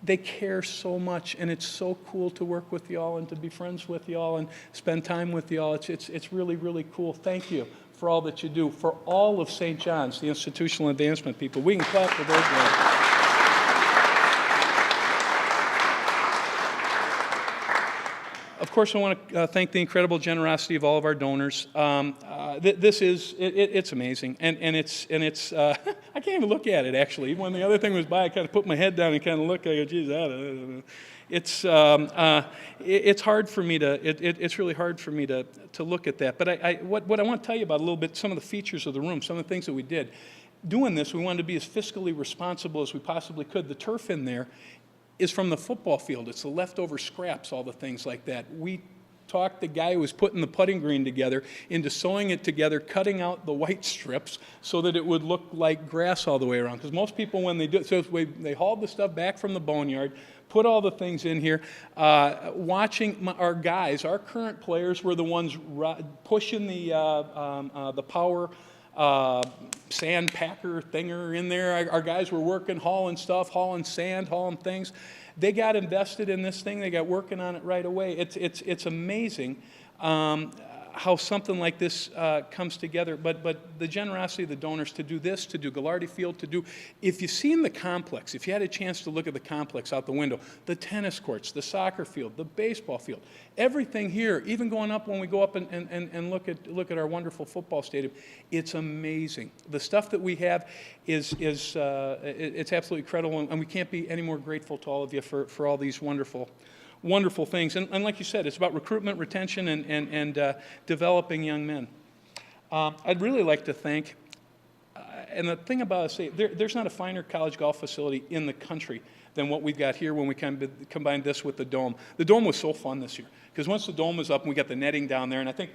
they care so much, and it's so cool to work with y'all and to be friends with y'all and spend time with y'all. It's really, really cool. Thank you for all that you do. For all of St. John's, the institutional advancement people. We can clap for those guys. Of course, I want to thank the incredible generosity of all of our donors. It's amazing, and it's I can't even look at it actually. Even when the other thing was by, I kind of put my head down and kind of look. I go, geez, it's hard for me to. It's really hard for me to look at that. But what I want to tell you about a little bit, some of the features of the room, some of the things that we did. Doing this, we wanted to be as fiscally responsible as we possibly could. The turf in there is from the football field. It's the leftover scraps, all the things like that. We talked the guy who was putting the putting green together into sewing it together, cutting out the white strips so that it would look like grass all the way around. Because most people, when they do it, so they hauled the stuff back from the boneyard, put all the things in here. Watching our guys, our current players were the ones pushing the power sand packer thinger in there. Our guys were working, hauling stuff, hauling sand, hauling things. They got invested in this thing. They got working on it right away. It's amazing how something like this comes together. But the generosity of the donors to do this, to do Gallardi Field, to do, if you've seen the complex, if you had a chance to look at the complex out the window, the tennis courts, the soccer field, the baseball field, everything here, even going up when we go up and look at our wonderful football stadium, it's amazing. The stuff that we have is it's absolutely incredible, and we can't be any more grateful to all of you for all these wonderful things. And like you said, it's about recruitment, retention, and developing young men. I'd really like to thank, and the thing about it, there's not a finer college golf facility in the country than what we've got here when we combined this with the Dome. The Dome was so fun this year, because once the Dome was up and we got the netting down there, and I think,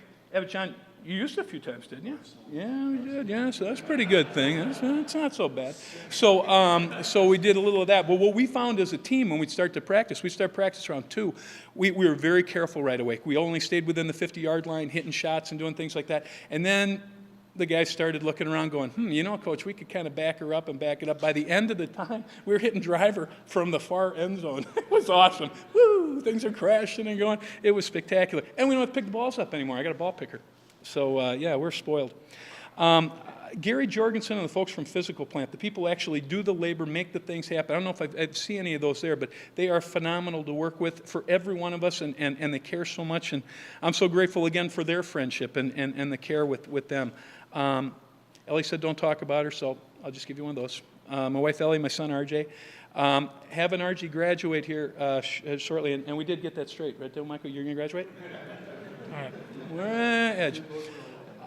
John, you used it a few times, didn't you? Yeah, we did. Yeah, so that's a pretty good thing. It's not so bad. So we did a little of that. But what we found as a team when we'd start practice around 2. We were very careful right away. We only stayed within the 50-yard line, hitting shots and doing things like that. And then the guys started looking around going, Coach, we could kind of back her up and back it up. By the end of the time, we were hitting driver from the far end zone. It was awesome. Woo! Things are crashing and going. It was spectacular. And we don't have to pick the balls up anymore. I got a ball picker. So, yeah, we're spoiled. Gary Jorgensen and the folks from Physical Plant, the people who actually do the labor, make the things happen. I don't know if I see any of those there, but they are phenomenal to work with for every one of us, and they care so much. And I'm so grateful, again, for their friendship and the care with them. Ellie said don't talk about her, so I'll just give you one of those. My wife Ellie, my son RJ. Have an RJ graduate here shortly, and we did get that straight, right there, Michael? You're going to graduate? All right. We're at edge.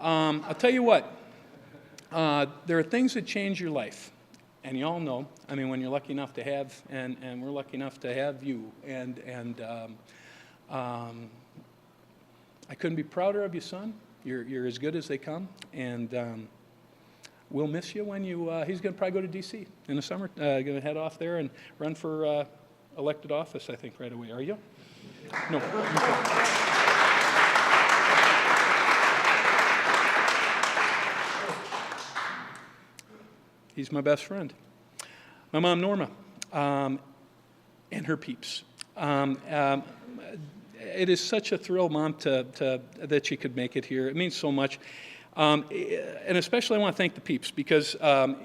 I'll tell you what. There are things that change your life, and you all know. I mean, when you're lucky enough to have, and we're lucky enough to have you, and I couldn't be prouder of you, son. You're as good as they come, and we'll miss you when you. He's going to probably go to D.C. in the summer. Going to head off there and run for elected office, I think, right away. Are you? No. He's my best friend. my mom Norma, and her peeps. It is such a thrill, Mom, that you could make it here. It means so much. And especially I want to thank the peeps because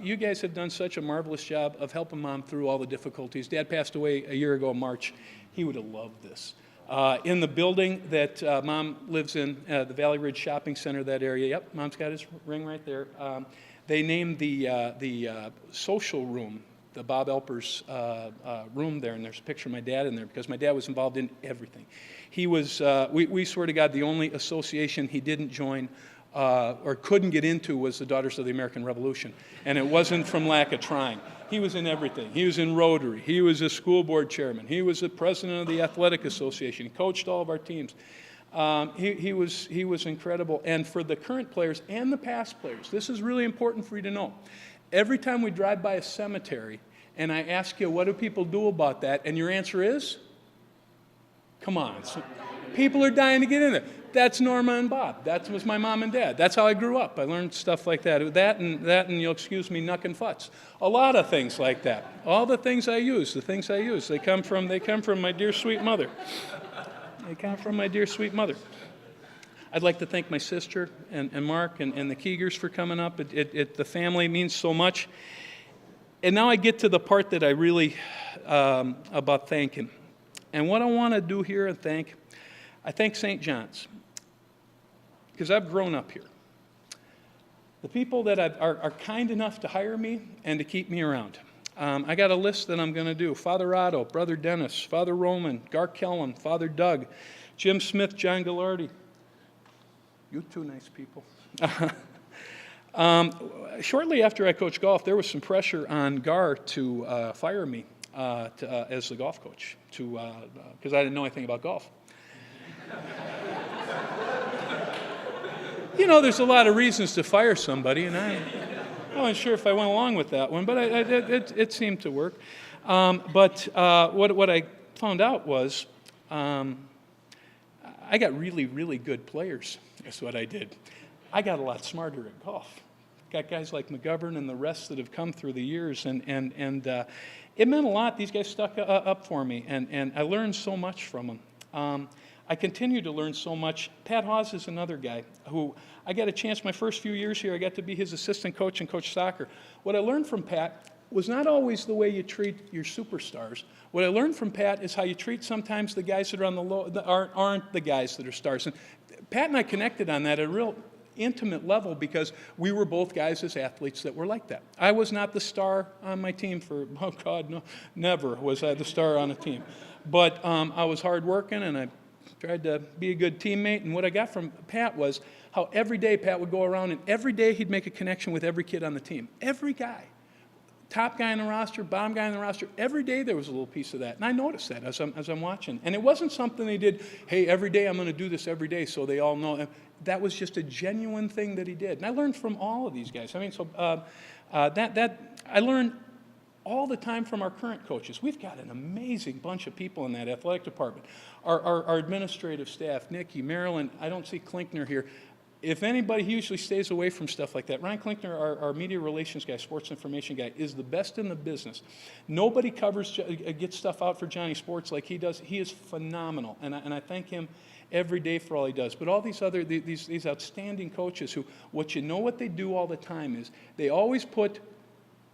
you guys have done such a marvelous job of helping Mom through all the difficulties. Dad passed away a year ago in March. He would have loved this. In the building that Mom lives in, the Valley Ridge Shopping Center, that area, yep, Mom's got his ring right there. They named the social room the Bob Alpers room there, and there's a picture of my dad in there because my dad was involved in everything. He was, we swear to God, the only association he didn't join or couldn't get into was the Daughters of the American Revolution, and it wasn't from lack of trying. He was in everything. He was in Rotary. He was a school board chairman. He was the president of the Athletic Association. He coached all of our teams. He was incredible. And for the current players and the past players, this is really important for you to know. Every time we drive by a cemetery and I ask you, what do people do about that? And your answer is, come on. People are dying to get in there. That's Norma and Bob. That was my mom and dad. That's how I grew up. I learned stuff like that. That and you'll excuse me, knuck and futz. A lot of things like that. All the things I use, they come from my dear sweet mother. They come from my dear sweet mother. I'd like to thank my sister and Mark and the Keegers for coming up. The family means so much. And now I get to the part that I really, about thanking. And what I want to do here and I thank St. John's, because I've grown up here. The people that are kind enough to hire me and to keep me around. I got a list that I'm going to do. Father Otto, Brother Dennis, Father Roman, Gar Kellen, Father Doug, Jim Smith, John Gallardi. You two nice people. Shortly after I coached golf, there was some pressure on Gar to fire me as the golf coach because I didn't know anything about golf. You know, there's a lot of reasons to fire somebody, and I wasn't sure if I went along with that one, but it seemed to work. But what I found out was I got really, really good players. That's what I did. I got a lot smarter at golf. Got guys like McGovern and the rest that have come through the years, and it meant a lot. These guys stuck up for me, and I learned so much from them. I continue to learn so much. Pat Hawes is another guy who I got a chance my first few years here. I got to be his assistant coach and coach soccer. What I learned from Pat was not always the way you treat your superstars. What I learned from Pat is how you treat sometimes the guys that are on the low aren't the guys that are stars. And Pat and I connected on that at a real intimate level because we were both guys as athletes that were like that. I was not the star on my team for, oh God, no, never was I the star on a team. But I was hardworking and I tried to be a good teammate. And what I got from Pat was how every day Pat would go around and every day he'd make a connection with every kid on the team. Every guy. Top guy in the roster, bottom guy in the roster, every day there was a little piece of that. And I noticed that as I'm watching. And it wasn't something they did, hey, every day I'm going to do this every day so they all know. That was just a genuine thing that he did. And I learned from all of these guys. I mean, so I learned all the time from our current coaches. We've got an amazing bunch of people in that athletic department. Our administrative staff, Nikki, Marilyn, I don't see Klinkner here. If anybody, he usually stays away from stuff like that. Ryan Klinkner, our media relations guy, sports information guy, is the best in the business. Nobody gets stuff out for Johnny Sports like he does. He is phenomenal, and I thank him every day for all he does. But all these other, these outstanding coaches who, what they do all the time is they always put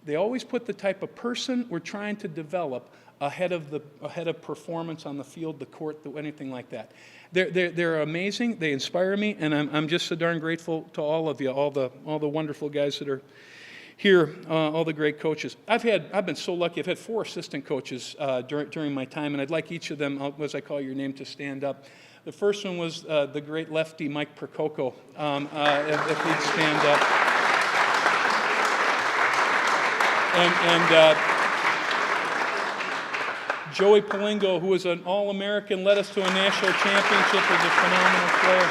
the type of person we're trying to develop ahead of performance on the field, the court, anything like that. They're amazing. They inspire me, and I'm just so darn grateful to all of you, all the wonderful guys that are here, all the great coaches. I've been so lucky. I've had 4 assistant coaches during my time, and I'd like each of them, as I call your name, to stand up. The first one was the great lefty Mike Prococo. If he'd stand up. And Joey Palingo, who was an All-American, led us to a national championship as a phenomenal player.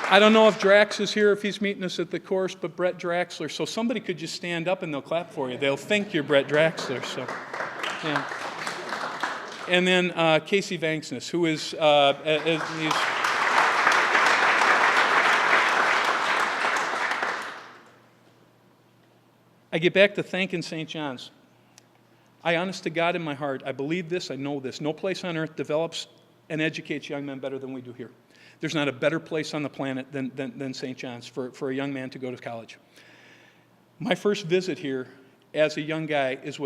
I don't know if Drax is here, if he's meeting us at the course, but Brett Draxler. So somebody could just stand up and they'll clap for you. They'll think you're Brett Draxler. So, yeah. And then Casey Vanksness, who is he's. I get back to thanking St. John's. I, honest to God, in my heart, I believe this, I know this. No place on earth develops and educates young men better than we do here. There's not a better place on the planet than St. John's for a young man to go to college. My first visit here as a young guy is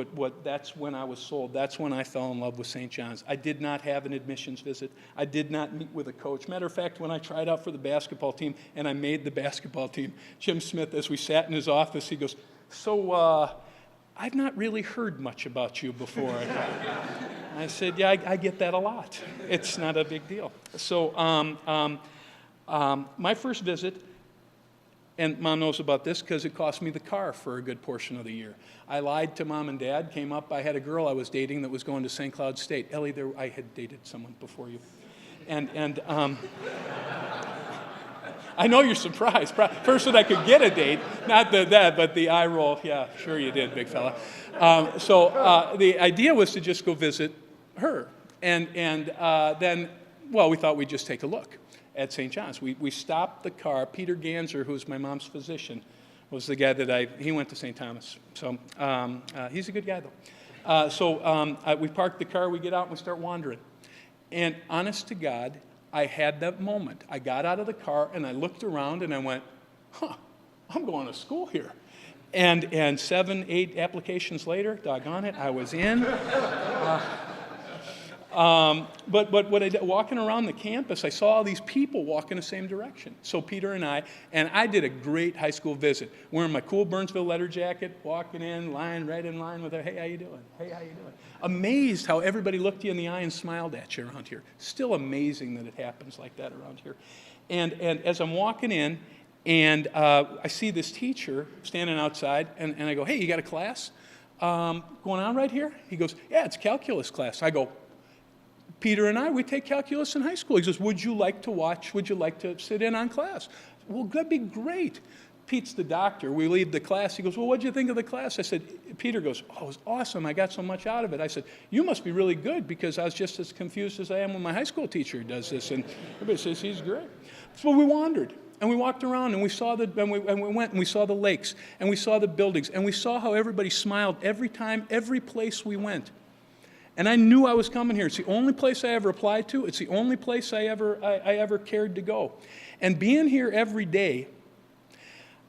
that's when I was sold. That's when I fell in love with St. John's. I did not have an admissions visit. I did not meet with a coach. Matter of fact, when I tried out for the basketball team and I made the basketball team, Jim Smith, as we sat in his office, he goes, so I've not really heard much about you before. I said, yeah, I get that a lot. It's not a big deal. So my first visit, and Mom knows about this because it cost me the car for a good portion of the year. I lied to Mom and Dad, came up, I had a girl I was dating that was going to St. Cloud State. Ellie, I had dated someone before you. And I know you're surprised. First that I could get a date, not that, but the eye roll, yeah, sure you did, big fella. So the idea was to just go visit her. And then, well, we thought we'd just take a look at St. John's. We stopped the car. Peter Ganser, who's my mom's physician, was the guy that he went to St. Thomas. So he's a good guy, though. We parked the car, we get out, and we start wandering. And honest to God, I had that moment. I got out of the car, and I looked around, and I went, I'm going to school here. And 7, 8 applications later, doggone it, I was in. But what I did, walking around the campus, I saw all these people walking the same direction. So Peter and I did a great high school visit, wearing my cool Burnsville letter jacket, walking in, right in line with her, hey, how you doing? Hey, how you doing? Amazed how everybody looked you in the eye and smiled at you around here. Still amazing that it happens like that around here. And as I'm walking in, and I see this teacher standing outside, and I go, hey, you got a class going on right here? He goes, yeah, it's calculus class. I go, Peter and we take calculus in high school. He says, would you like to sit in on class? Well, that'd be great. Pete's the doctor. We leave the class. He goes, well, what'd you think of the class? I said, Peter goes, oh, it was awesome. I got so much out of it. I said, you must be really good because I was just as confused as I am when my high school teacher does this. And everybody says, he's great. So we wandered. And we walked around, and we went, and we saw the lakes, and we saw the buildings, and we saw how everybody smiled every time, every place we went. And I knew I was coming here. It's the only place I ever applied to. It's the only place I ever cared to go. And being here every day,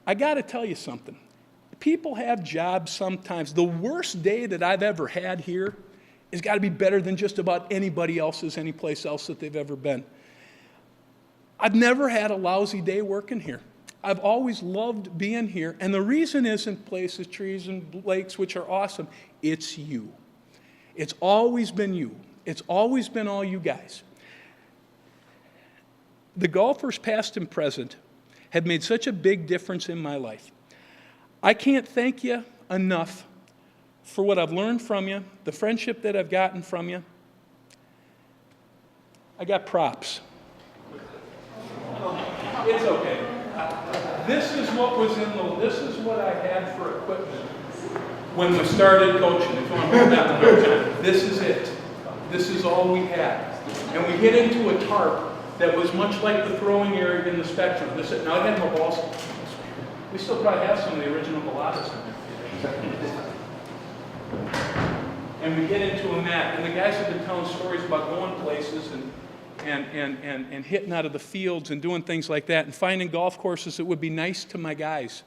I got to tell you something. People have jobs sometimes. The worst day that I've ever had here has got to be better than just about anybody else's, any place else that they've ever been. I've never had a lousy day working here. I've always loved being here. And the reason isn't places, trees, and lakes, which are awesome. It's you. It's always been you. It's always been all you guys. The golfers, past and present, have made such a big difference in my life. I can't thank you enough for what I've learned from you, the friendship that I've gotten from you. I got props. It's okay. This is what I had for equipment when we started coaching. If you want to hold that one time, this is it. This is all we had. And we hit into a tarp that was much like the throwing area in the Spectrum. Now it had more balls. We still probably have some of the original baladas in there. And we get into a mat. And the guys have been telling stories about going places and hitting out of the fields and doing things like that and finding golf courses that would be nice to my guys.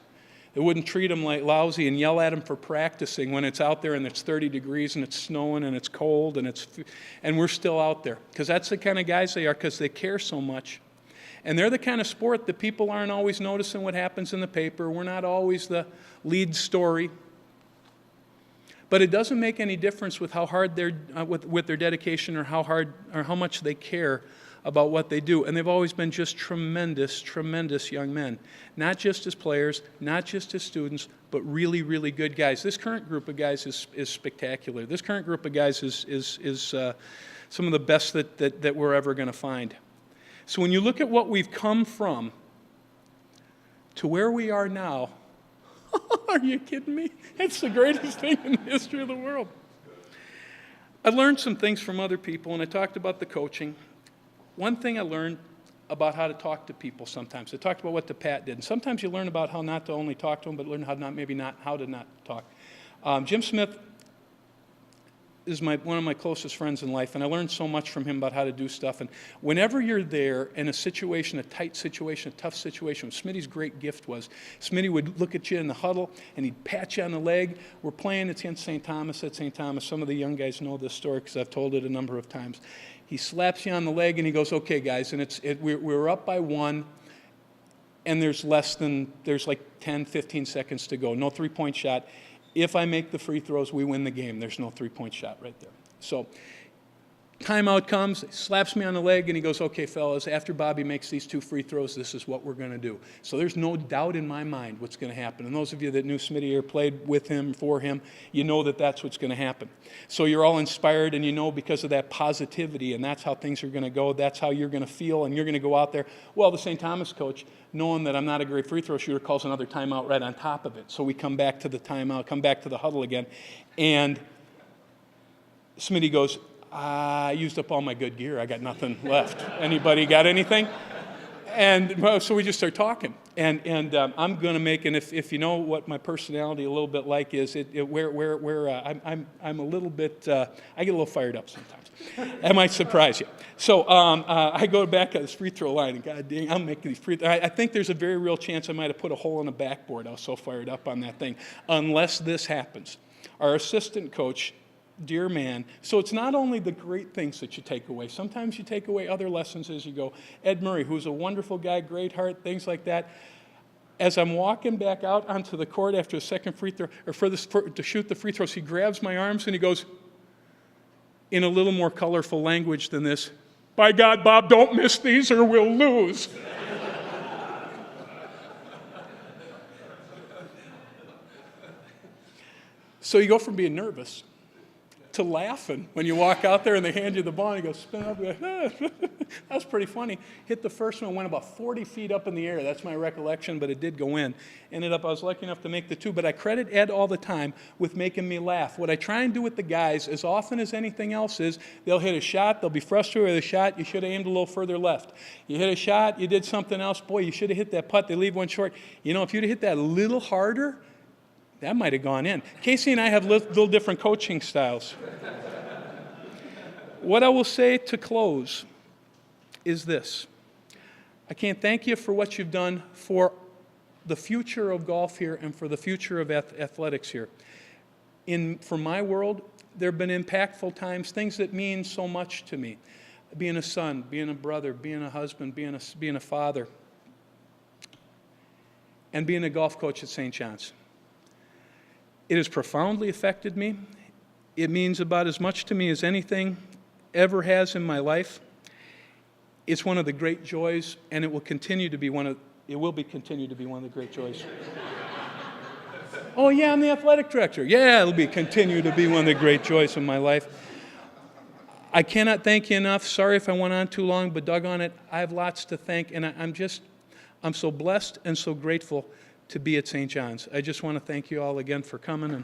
It wouldn't treat them like lousy and yell at them for practicing when it's out there and it's 30 degrees and it's snowing and it's cold and we're still out there. Because that's the kind of guys they are, because they care so much. And they're the kind of sport that people aren't always noticing what happens in the paper. We're not always the lead story. But it doesn't make any difference with how hard they're with their dedication or how much they care about what they do. And they've always been just tremendous, tremendous young men. Not just as players, not just as students, but really, really good guys. This current group of guys is spectacular. This current group of guys is some of the best that we're ever going to find. So when you look at what we've come from to where we are now, are you kidding me? It's the greatest thing in the history of the world. I learned some things from other people, and I talked about the coaching. One thing I learned, about how to talk to people sometimes. I talked about what the Pat did. And sometimes you learn about how not to only talk to them, but learn how to not talk. Jim Smith is one of my closest friends in life, and I learned so much from him about how to do stuff. And whenever you're there in a situation, a tight situation, a tough situation, Smitty's great gift was, Smitty would look at you in the huddle, and he'd pat you on the leg. We're playing, it's against St. Thomas at St. Thomas. Some of the young guys know this story because I've told it a number of times. He slaps you on the leg, and he goes, okay, guys, and we're up by 1, and there's like 10, 15 seconds to go. No three-point shot. If I make the free throws, we win the game. There's no three-point shot right there. So timeout comes, slaps me on the leg, and he goes, okay, fellas, after Bobby makes these 2 free throws, this is what we're going to do. So there's no doubt in my mind what's going to happen. And those of you that knew Smitty or played with him, for him, you know that that's what's going to happen. So you're all inspired, and you know because of that positivity, and that's how things are going to go. That's how you're going to feel, and you're going to go out there. Well, the St. Thomas coach, knowing that I'm not a great free throw shooter, calls another timeout right on top of it. So we come back to the timeout, come back to the huddle again, and Smitty goes, I used up all my good gear. I got nothing left. Anybody got anything? And well, so we just start talking. And I'm going to make, and if you know what my personality a little bit like is, I'm a little bit, I get a little fired up sometimes. That might surprise you. So I go back at this free throw line, and God dang, I'm making these free throws. I think there's a very real chance I might have put a hole in the backboard. I was so fired up on that thing. Unless this happens. Our assistant coach, dear man. So it's not only the great things that you take away. Sometimes you take away other lessons as you go. Ed Murray, who's a wonderful guy, great heart, things like that. As I'm walking back out onto the court after the second free throw, or to shoot the free throws, he grabs my arms and he goes, in a little more colorful language than this, by God, Bob, don't miss these or we'll lose. So you go from being nervous to laughing when you walk out there and they hand you the ball and you go spin up. You go, that's pretty funny. Hit the first one, went about 40 feet up in the air. That's my recollection, but it did go in. I was lucky enough to make the 2, but I credit Ed all the time with making me laugh. What I try and do with the guys, as often as anything else, is they'll hit a shot, they'll be frustrated with a shot, you should have aimed a little further left. You hit a shot, you did something else, boy, you should have hit that putt, they leave one short. You know, if you'd have hit that a little harder, that might have gone in. Casey and I have little different coaching styles. What I will say to close is this. I can't thank you for what you've done for the future of golf here and for the future of athletics here. For my world, there have been impactful times, things that mean so much to me. Being a son, being a brother, being a husband, being a father, and being a golf coach at St. John's. It has profoundly affected me. It means about as much to me as anything ever has in my life. It's one of the great joys, and it will continue to be one of the great joys. Oh yeah, I'm the athletic director. Yeah, it'll continue to be one of the great joys of my life. I cannot thank you enough. Sorry if I went on too long, but doggone it, I have lots to thank, and I'm so blessed and so grateful to be at St. John's. I just want to thank you all again for coming.